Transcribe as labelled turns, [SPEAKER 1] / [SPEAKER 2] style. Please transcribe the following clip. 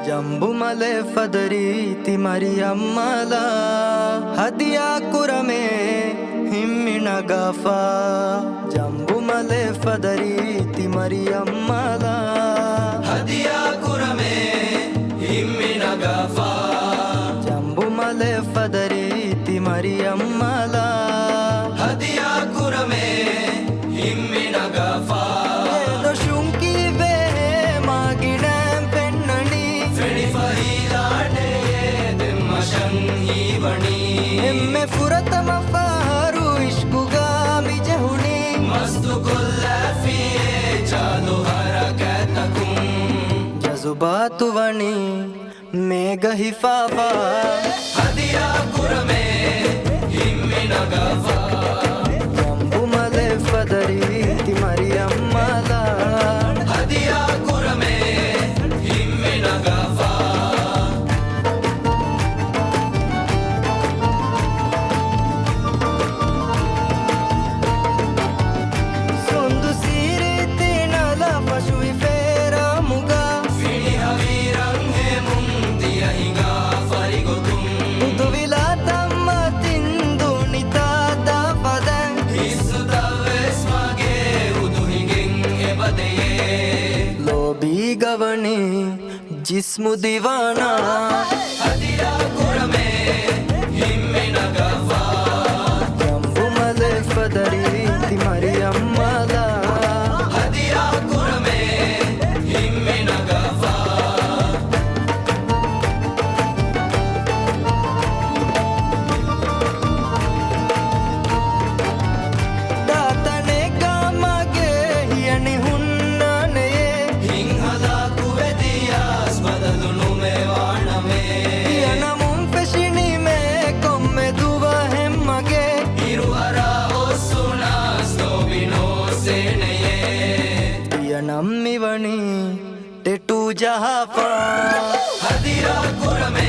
[SPEAKER 1] ಜಂಬುಮಲೆ ಫದರೀತಿ ಮರಿಯಮ್ಮಲ ಹದಿಯ ಕುರಮೆ ಹಿಮ್ಮಿಣಗಫ ಜಂಬುಮಲೆ ಫದರೀತಿ ಮರಿಯಮ್ಮಲ ಹದಿಯ ಕುರಮೆ ಹಿಮ್ಮಿಣಗಫ ಜಂಬುಮಲೆ ಫದರೀತಿ ಮರಿಯಮ್ಮಲ ಹದಿಯ ಕುರಮೆ ಹಿಮ್ಮಿಣಗಫ එම්මෙ ෆුරතම ෆාරු ඉශ්කුගාමි ජහුනි මස්තු කොල්ලැෆියේ චාලු හරකැතකුම් ජසුබාතු වනි මේග හිෆාෆා හදියා කුරමේ හිම්මිනගෆා ජම්බුමලෙ ෆදරීති මරියම්මලා හදියා කුරමේ හිම්මිනගෆා गवनी जिस्मु दीवाना हदिया कुरमे हिम्मिनगफा जंबुमले फदरीति मरियम्मला हदिया कुरमे हिम्मिनगफा दातने कामगे हियनि हुन्नने हिंहला नम्मिवनी टेटू जहाफा हदिया कुरमे